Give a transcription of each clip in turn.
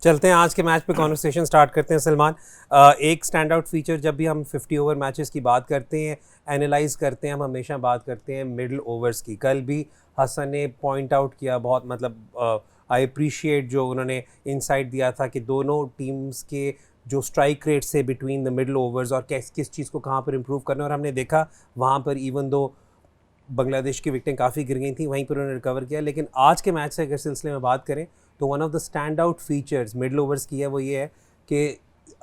चलते हैं आज के मैच पे कॉन्वर्सेशन स्टार्ट करते हैं सलमान। एक स्टैंड आउट फीचर जब भी हम 50 ओवर मैचेस की बात करते हैं, एनालाइज करते हैं, हम हमेशा बात करते हैं मिडिल ओवर्स की। कल भी हसन ने पॉइंट आउट किया, बहुत मतलब आई अप्रिशिएट जो उन्होंने इनसाइट दिया था कि दोनों टीम्स के जो स्ट्राइक रेट्स है बिटवीन द मिडिल ओवर्स और किस किस चीज़ को कहाँ पर इम्प्रूव करना, और हमने देखा वहाँ पर इवन दो बांग्लादेश की विकेटें काफ़ी गिर गई थी, वहीं पर उन्होंने रिकवर किया। लेकिन आज के मैच से अगर सिलसिले में बात करें तो one of the stand out features middle overs की है, वो ये है कि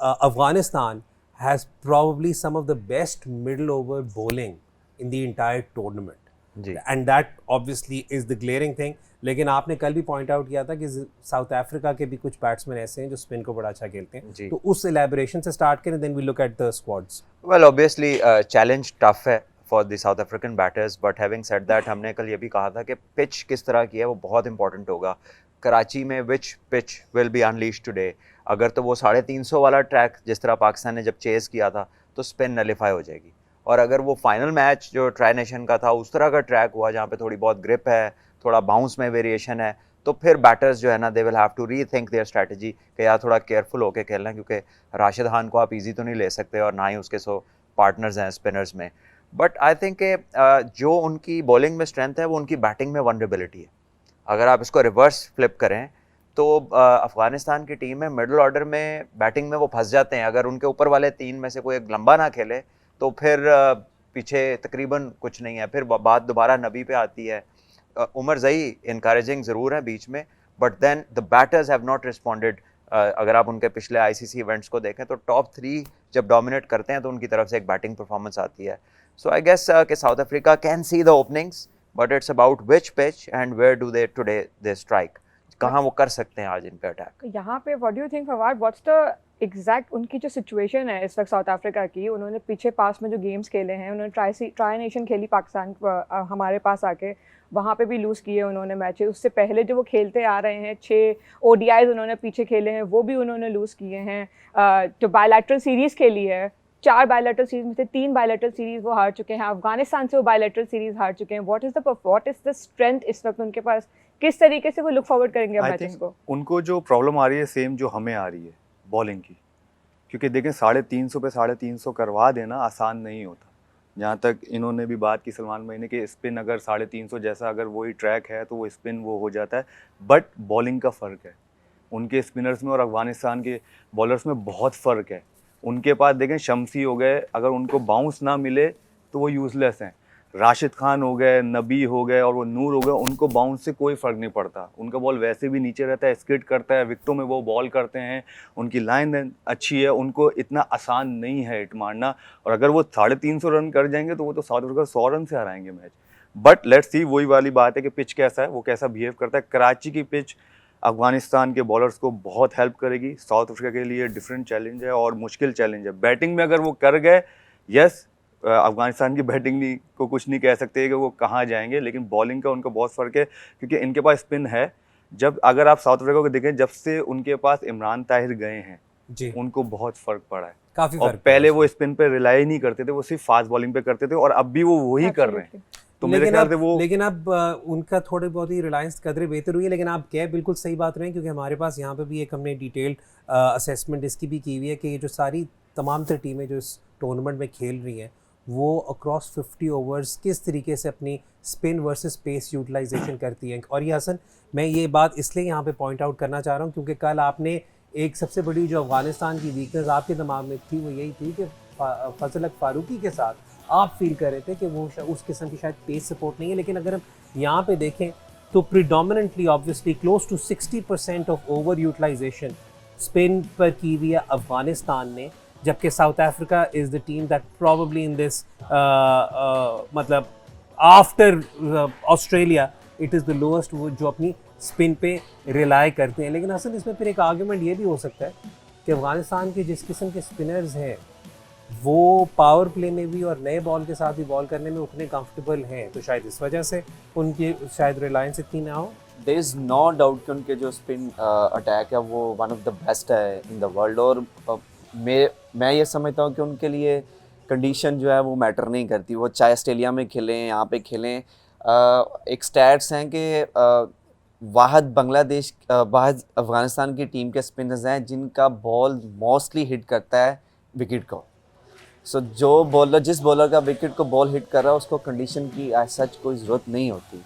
Afghanistan has probably some of the best middle over bowling in the entire tournament, and that obviously is the glaring thing. लेकिन आपने कल भी पॉइंट आउट किया था कि साउथ अफ्रीका के भी कुछ बैट्समैन ऐसे हैं जो स्पिन को बड़ा अच्छा खेलते हैं, तो उस एलैबोरेशन से स्टार्ट करें, then we look at the squads. Well obviously challenge tough है for the South African batters, but having said that हमने कल ये भी कहा था कि पिच किस तरह की है वो बहुत इंपॉर्टेंट होगा। कराची में which pitch will be unleash today. अगर तो वो 350 वाला ट्रैक जिस तरह पाकिस्तान ने जब चेस किया था तो स्पिन नलीफाई हो जाएगी, और अगर वो फाइनल मैच जो ट्राई नेशन का था उस तरह का ट्रैक हुआ जहाँ पे थोड़ी बहुत ग्रिप है, थोड़ा बाउंस में वेरिएशन है, तो फिर बैटर्स जो है ना they will have to rethink their strategy कि यार थोड़ा केयरफुल होकर खेलना है, क्योंकि राशिद खान को आप इजी तो नहीं ले सकते और ना ही उसके 100 पार्टनर्स हैं स्पिनर्स में। बट आई थिंक जो उनकी बॉलिंग में स्ट्रेंथ है वो उनकी बैटिंग में वनरेबिलिटी है। अगर आप इसको रिवर्स फ्लिप करें तो अफगानिस्तान की टीम में मिडिल ऑर्डर में बैटिंग में वो फंस जाते हैं। अगर उनके ऊपर वाले 3 में से कोई एक लंबा ना खेले तो फिर पीछे तकरीबन कुछ नहीं है। फिर बात दोबारा नबी पे आती है। उमर ज़ई इनकरेजिंग ज़रूर है बीच में, but then the batters have not responded. अगर आप उनके पिछले आईसीसी इवेंट्स को देखें तो टॉप 3 जब डोमिनेट करते हैं तो उनकी तरफ से एक बैटिंग परफॉर्मेंस आती है। सो आई गेस कि South Africa can see the openings, but it's about which pitch and where do they today they strike, कहाँ वो कर सकते हैं आज इन पे अटैक। यहाँ पे what do you think Fawad, what's the exact उनकी जो सिचुएशन है इस वक्त साउथ अफ्रीका की? उन्होंने पीछे पास में जो गेम्स खेले हैं, उन्होंने ट्राई नेशन खेली पाकिस्तान हमारे पास आके, वहाँ पे भी लूज़ किए उन्होंने मैचेस। उससे पहले जो वो खेलते आ रहे हैं 6 ओडीआईज उन्होंने पीछे खेले हैं, वो भी उन्होंने लूज़ किए हैं। जो बायलैटरल सीरीज़ खेली है, 4 बायलैटरल सीरीज में से 3 बायलैटरल सीरीज वो हार चुके हैं। अफगानिस्तान से वो बायलैटरल सीरीज हार चुके हैं। व्हाट इज़ द स्ट्रेंथ इस वक्त उनके पास? किस तरीके से वो लुक फॉरवर्ड करेंगे मैचेस को? उनको जो प्रॉब्लम आ रही है सेम जो हमें आ रही है बॉलिंग की, क्योंकि देखें 350 पे 350 करवा देना आसान नहीं होता। जहाँ तक इन्होंने भी बात की सलमान भाई ने कि स्पिन अगर 350 जैसा अगर वही ट्रैक है तो वो स्पिन वो हो जाता है, बट बॉलिंग का फ़र्क है उनके स्पिनर्स में और अफगानिस्तान के बॉलर्स में बहुत फ़र्क है। उनके पास देखें शम्सी हो गए, अगर उनको बाउंस ना मिले तो वो यूज़लेस हैं। राशिद खान हो गए, नबी हो गए और वो नूर हो गए, उनको बाउंस से कोई फ़र्क नहीं पड़ता। उनका बॉल वैसे भी नीचे रहता है, स्किड करता है, विकेटों में वो बॉल करते हैं, उनकी लाइन अच्छी है, उनको इतना आसान नहीं है हिट मारना। और अगर वो 350 रन कर जाएंगे तो वो तो साउथ अफ्रीका 100 रन से हराएंगे मैच। बट लेट्स सी, वही वाली बात है कि पिच कैसा है, वो कैसा बिहेव करता है। कराची की पिच अफगानिस्तान के बॉलर्स को बहुत हेल्प करेगी। साउथ अफ्रीका के लिए डिफरेंट चैलेंज है और मुश्किल चैलेंज है। बैटिंग में अगर वो कर गए, यस अफगानिस्तान की बैटिंग को कुछ नहीं कह सकते कि वो कहाँ जाएंगे, लेकिन बॉलिंग का उनका बहुत फ़र्क है क्योंकि इनके पास स्पिन है। जब अगर आप साउथ अफ्रीका को देखें, जब से उनके पास इमरान ताहिर गए हैं जी, उनको बहुत फ़र्क पड़ा है। काफ़ी और पहले वो स्पिन पे रिलाई नहीं करते थे, वो सिर्फ फास्ट बॉलिंग पे करते थे, और अब भी वो वही कर रहे हैं। तो मेरे ख्याल से वो लेकिन अब उनका थोड़ी बहुत ही रिलायंस कदरें बेहतर हुई है। लेकिन आप कह बिल्कुल सही बात रहे हैं, क्योंकि हमारे पास यहाँ पे भी एक हमने डिटेल्ड असेसमेंट इसकी भी की हुई है कि ये जो सारी तमाम तर टीमें जो इस टूर्नामेंट में खेल रही हैं वो अक्रॉस 50 ओवर्स किस तरीके से अपनी स्पिन वर्सेस पेस यूटिलाइजेशन करती हैं। और ये हसन, मैं ये बात इसलिए यहाँ पे पॉइंट आउट करना चाह रहा हूँ क्योंकि कल आपने एक सबसे बड़ी जो अफगानिस्तान की वीकनेस आपके दिमाग में थी वो यही थी कि फजल फारूकी के साथ आप फील कर रहे थे कि वो उस किस्म की शायद पेस सपोर्ट नहीं है। लेकिन अगर हम यहाँ पे देखें तो predominantly obviously close to 60% of over utilization spin पर की हुई है अफगानिस्तान ने, जबकि South Africa is the team that probably in this मतलब after Australia it is the lowest जो अपनी स्पिन पे रिलाई करते हैं। लेकिन असल इसमें फिर एक आर्गूमेंट ये भी हो सकता है कि अफगानिस्तान के जिस किस्म के स्पिनर्स हैं वो पावर प्ले में भी और नए बॉल के साथ भी बॉल करने में उतने कंफर्टेबल हैं, तो शायद इस वजह से उनकी शायद रिलायंस इतनी ना हो। देयर इज़ नो डाउट कि उनके जो स्पिन अटैक है वो वन ऑफ द बेस्ट है इन द वर्ल्ड। और मैं ये समझता हूँ कि उनके लिए कंडीशन जो है वो मैटर नहीं करती, वो चाहे ऑस्ट्रेलिया में खेलें यहाँ पे खेलें। एक स्टैट्स हैं कि वाहद अफगानिस्तान की टीम के स्पिनर्स हैं जिनका बॉल मोस्टली हिट करता है विकेट को। सो जिस बॉलर का विकेट को बॉल हिट कर रहा है उसको कंडीशन की एज सच कोई ज़रूरत नहीं होती।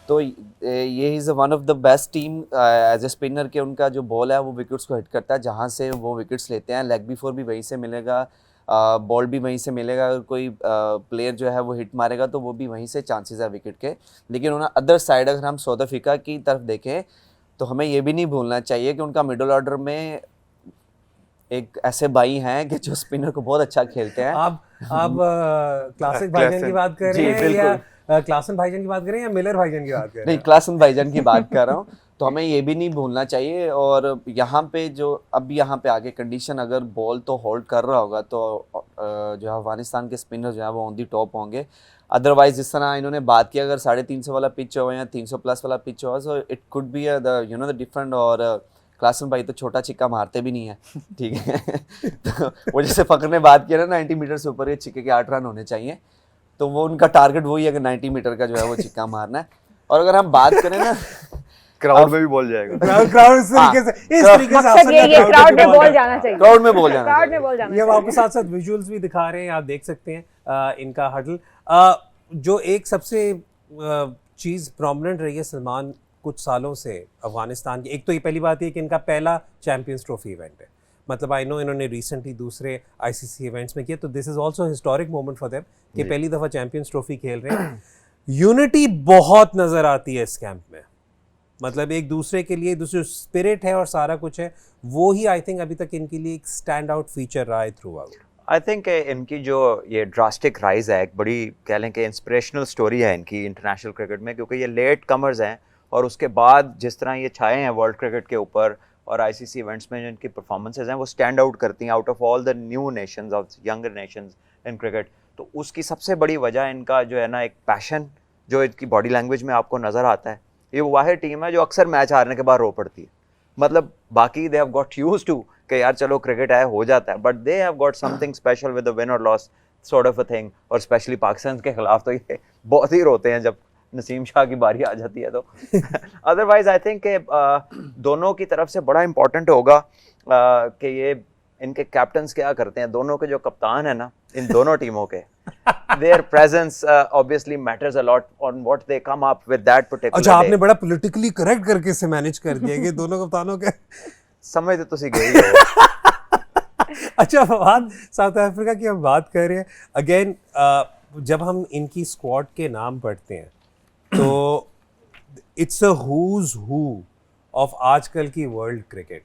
तो ये is one of the best team as a spinner के, उनका जो बॉल है वो विकेट्स को हिट करता है, जहाँ से वो विकेट्स लेते हैं। लेग बिफोर भी वहीं से मिलेगा, बॉल भी वहीं से मिलेगा। अगर कोई प्लेयर जो है वो हिट मारेगा तो वो भी वहीं से चांसेस है विकेट के। लेकिन उन्हें अदर साइड अगर हम साउथ अफ्रीका की तरफ देखें तो हमें ये भी नहीं भूलना चाहिए कि उनका मिडल ऑर्डर में एक ऐसे भाई हैं कि जो स्पिनर को बहुत अच्छा खेलते हैं। आप क्लासिक भाईजान की बात कर रहे हैं या क्लासन भाईजान की बात कर रहे हैं या मिलर भाईजान की बात कर रहे हैं? नहीं, क्लासन भाईजान की बात कर रहा हूँ। तो हमें ये भी नहीं भूलना चाहिए। और यहाँ पे यहाँ पे आगे कंडीशन अगर बॉल तो होल्ड कर रहा होगा तो जो अफगानिस्तान के स्पिनर जो है वो ऑन दी टॉप होंगे। अदरवाइज जिस तरह इन्होंने बात की, अगर 350 वाला पिच हो या 300 प्लस वाला पिच हो, so it could be the different. और क्लासन भाई तो छोटा छिक्का मारते भी नहीं है, ठीक है। तो वो जैसे फकर ने बात किया ना 90 मीटर से ऊपर ये छिक्के के 8 रन होने चाहिए, तो वो उनका टारगेट वही है कि 90 मीटर का जो है वो छिक्का मारना है। और अगर हम बात करें ना क्राउड में भी बॉल जाएगा। क्राउड इस तरीके से मकसद ये क्राउड में बॉल जाना चाहिए, क्राउड में बॉल जाना क्राउड में बॉल जाना ये हम आपको साथ साथ विजुअल्स भी दिखा रहे हैं, आप देख सकते हैं इनका हडल। जो एक सबसे चीज़ प्रोमिनेंट रही है सलमान कुछ सालों से अफगानिस्तान की, एक तो ये पहली बात है कि इनका पहला चैंपियंस ट्रॉफी इवेंट है। मतलब आई नो इन्होंने रिसेंटली दूसरे आईसीसी इवेंट्स में किया, तो this is also historic moment for them कि पहली दफ़ा चैंपियंस ट्रॉफी खेल रहे हैं। यूनिटी बहुत नज़र आती है इस कैंप में, मतलब एक दूसरे के लिए दूसरे स्पिरिट है और सारा कुछ है, वो ही आई थिंक अभी तक इनके लिए एक स्टैंड आउट फीचर रहा है थ्रू आउट। आई थिंक इनकी जो ये ड्रास्टिक राइज है, एक बड़ी कह लें कि इंस्पिरेशनल स्टोरी है इनकी इंटरनेशनल क्रिकेट में, क्योंकि ये लेट कमर्स हैं और उसके बाद जिस तरह ये छाए हैं वर्ल्ड क्रिकेट के ऊपर और आईसीसी इवेंट्स में जो इनकी परफॉर्मेंसेज हैं वो स्टैंड आउट करती हैं out of all the new Nations of younger Nations in cricket. तो उसकी सबसे बड़ी वजह इनका जो है ना एक पैशन जो इनकी बॉडी लैंग्वेज में आपको नज़र आता है। ये वो वाहिद टीम है जो अक्सर मैच हारने के बाद रो पड़ती है। मतलब बाकी they have got used to कि यार चलो क्रिकेट है हो जाता है, but they have got something special with the win और loss sort of a thing. और स्पेशली पाकिस्तान के खिलाफ तो ये बहुत ही रोते हैं जब नसीम शाह की बारी आ जाती है तो। अदरवाइज आई थिंक दोनों की तरफ से बड़ा इंपॉर्टेंट होगा कि ये इनके कैप्टन्स क्या करते हैं, दोनों के जो कप्तान है ना इन दोनों टीमों के, their presence obviously matters a lot on what they come up with that particular अच्छा, आपने day. बड़ा पॉलिटिकली करेक्ट करके इसे मैनेज कर दिया कि दोनों कप्तानों के समझ तो तुसी गए ही हो। अच्छा फवाद, साउथ अफ्रीका की हम बात कर रहे हैं अगेन। जब हम इनकी स्क्वाड के नाम पढ़ते हैं तो it's a who's who of आजकल की वर्ल्ड क्रिकेट।